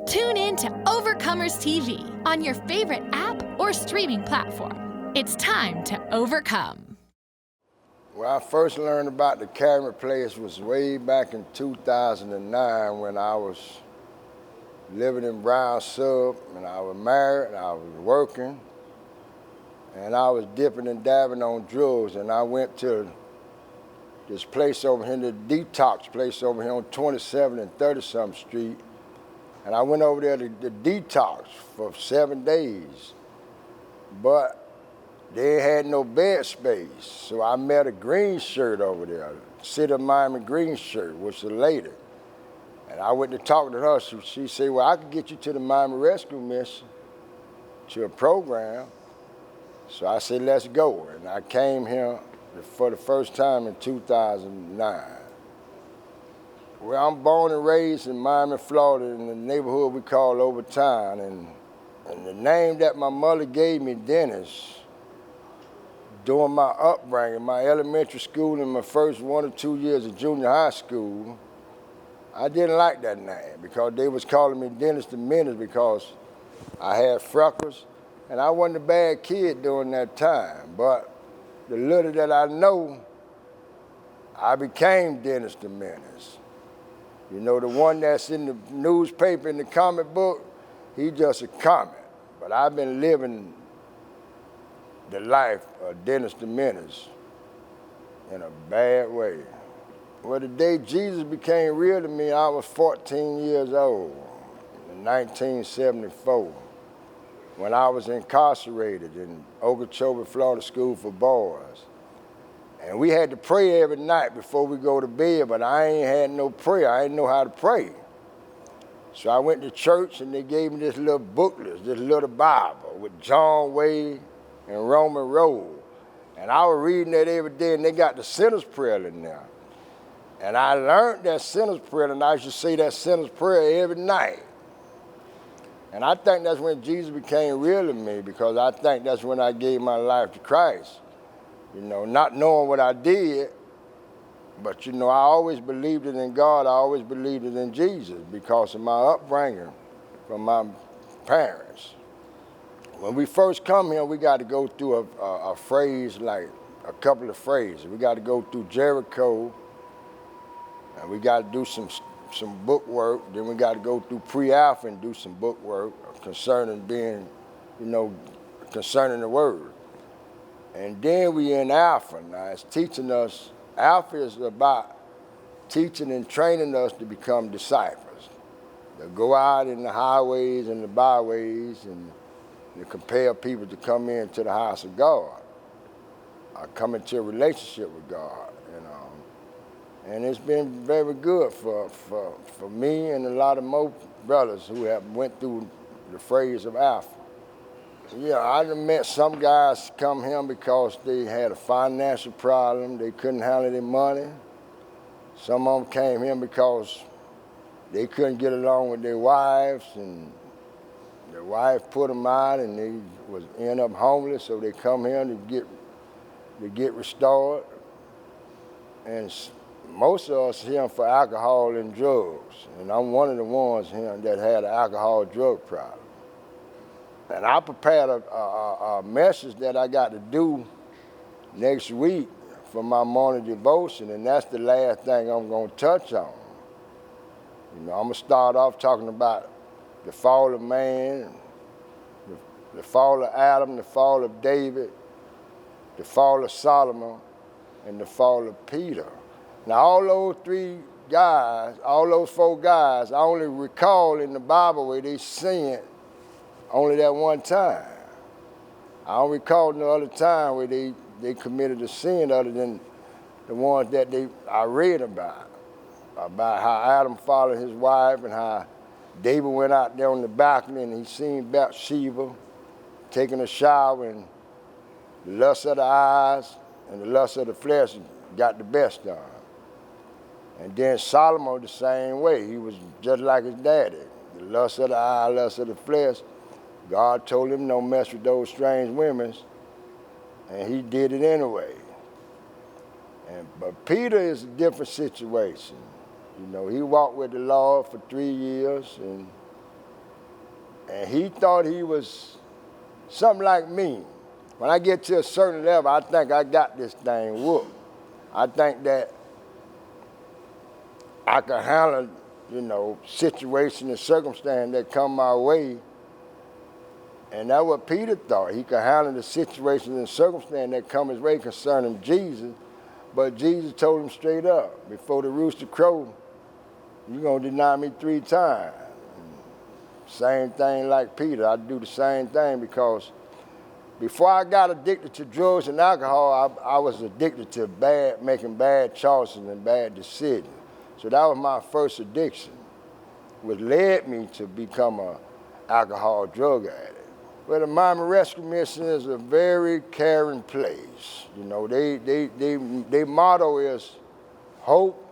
Tune in to Overcomers TV on your favorite app or streaming platform. It's time to overcome. Well, I first learned about the camera place was way back in 2009 when I was living in Brown Sub, and I was married, and I was working, and I was dipping and dabbing on drugs, and I went to this place over here, the detox place over here on 27th and 30-something Street, and I went over there to detox for 7 days, but they had no bed space, so I met a green shirt over there, City of Miami green shirt, which was a lady. And I went to talk to her. She said, well, I could get you to the Miami Rescue Mission, to a program. So I said, let's go. And I came here for the first time in 2009. Well, I'm born and raised in Miami, Florida, in the neighborhood we call Overtown. And the name that my mother gave me, Dennis, during my upbringing, my elementary school and my first 1 or 2 years of junior high school, I didn't like that name because they was calling me Dennis the Menace because I had freckles, and I wasn't a bad kid during that time. But the little that I know, I became Dennis the Menace. You know, the one that's in the newspaper, in the comic book, he just a comic. But I've been living the life of Dennis the Menace in a bad way. Well, the day Jesus became real to me, I was 14 years old in 1974 when I was incarcerated in Okeechobee, Florida School for Boys. And we had to pray every night before we go to bed, but I ain't had no prayer. I didn't know how to pray. So I went to church and they gave me this little booklet, this little Bible with John Wayne and Roman Road. And I was reading that every day, and they got the sinner's prayer in there. And I learned that sinner's prayer, and I should say that sinner's prayer every night. And I think that's when Jesus became real to me, because I think that's when I gave my life to Christ. You know, not knowing what I did, but you know, I always believed it in God, I always believed it in Jesus because of my upbringing from my parents. When we first come here, we got to go through a phrase, like a couple of phrases. We got to go through Jericho, and we got to do some book work. Then we got to go through pre-alpha and do some book work concerning being, you know, concerning the word. And then we in alpha. Now it's teaching us, alpha is about teaching and training us to become disciples. To go out in the highways and the byways and to compel people to come into the house of God, come into a relationship with God, you know. And it's been very good for me and a lot of more brothers who have went through the phase of alpha. Yeah, I done met some guys come here because they had a financial problem, they couldn't handle their money. Some of them came here because they couldn't get along with their wives, and their wife put them out, and they end up homeless, so they come here to get restored. And most of us here for alcohol and drugs, and I'm one of the ones here that had an alcohol drug problem. And I prepared a message that I got to do next week for my morning devotion, and that's the last thing I'm going to touch on. You know, I'm going to start off talking about the fall of man, the fall of Adam, the fall of David, the fall of Solomon, and the fall of Peter. Now, all those four guys, I only recall in the Bible where they sinned only that one time. I don't recall no other time where they committed a sin other than the ones that I read about how Adam followed his wife and how David went out there on the balcony and he seen Bathsheba taking a shower, and the lust of the eyes and the lust of the flesh got the best of him. And then Solomon the same way. He was just like his daddy. The lust of the eye, lust of the flesh. God told him don't mess with those strange women, and he did it anyway. But Peter is a different situation. You know, he walked with the Lord for 3 years, and And he thought he was something like me. When I get to a certain level, I think I got this thing whooped. I think that I can handle, situation and circumstance that come my way. And that's what Peter thought. He could handle the situations and circumstances that come his way concerning Jesus. But Jesus told him straight up, before the rooster crowed, you're going to deny me 3 times. Same thing like Peter. I do the same thing because before I got addicted to drugs and alcohol, I was addicted to making bad choices and bad decisions. So that was my first addiction, which led me to become an alcohol drug addict. Well, the Miami Rescue Mission is a very caring place. Their motto is hope,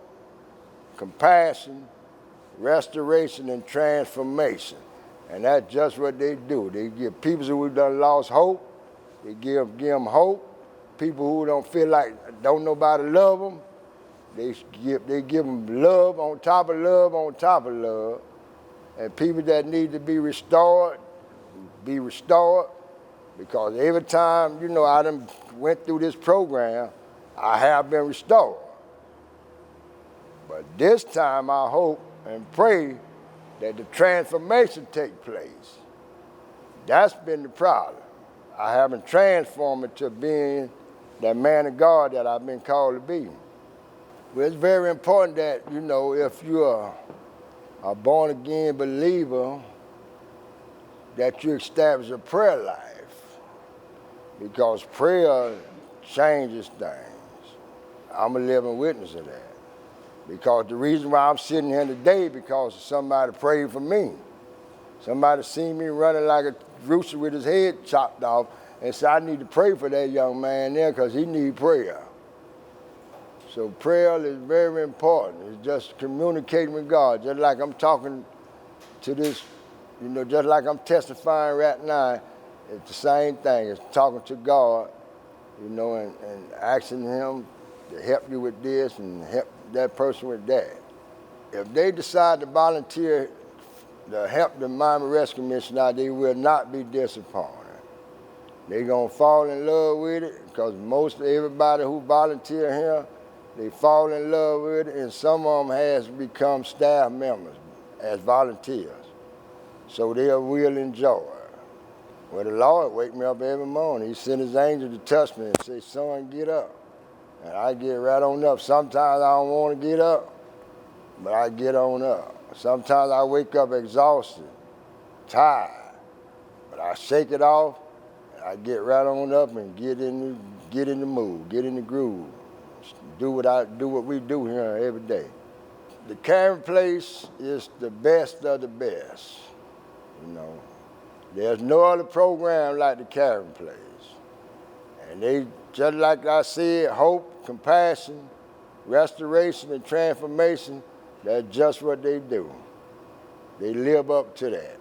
compassion, restoration, and transformation. And that's just what they do. They give people who done lost hope, they give them hope. People who don't feel like, don't nobody love them, they give them love on top of love on top of love. And people that need to be restored, because every time, I done went through this program, I have been restored. But this time I hope and pray that the transformation take place. That's been the problem. I haven't transformed into being that man of God that I've been called to be. Well, it's very important that, if you're a born-again believer, that you establish a prayer life, because prayer changes things. I'm a living witness of that. Because the reason why I'm sitting here today, because somebody prayed for me. Somebody seen me running like a rooster with his head chopped off and said, I need to pray for that young man there because he needs prayer. So prayer is very important. It's just communicating with God. Just like I'm talking to this, just like I'm testifying right now, it's the same thing. It's talking to God, and asking him to help you with this and help that person with that. If they decide to volunteer to help the Miami Rescue Mission out, they will not be disappointed. They're going to fall in love with it, because most everybody who volunteer here, they fall in love with it, and some of them has become staff members as volunteers. So they will enjoy it. Well, the Lord wake me up every morning. He sent his angel to touch me and say, son, get up. And I get right on up. Sometimes I don't want to get up, but I get on up. Sometimes I wake up exhausted, tired, but I shake it off, and I get right on up and get in the mood, get in the groove, do what we do here every day. The caring place is the best of the best. There's no other program like the caring place. And they, just like I said, hope, compassion, restoration, and transformation, that's just what they do. They live up to that.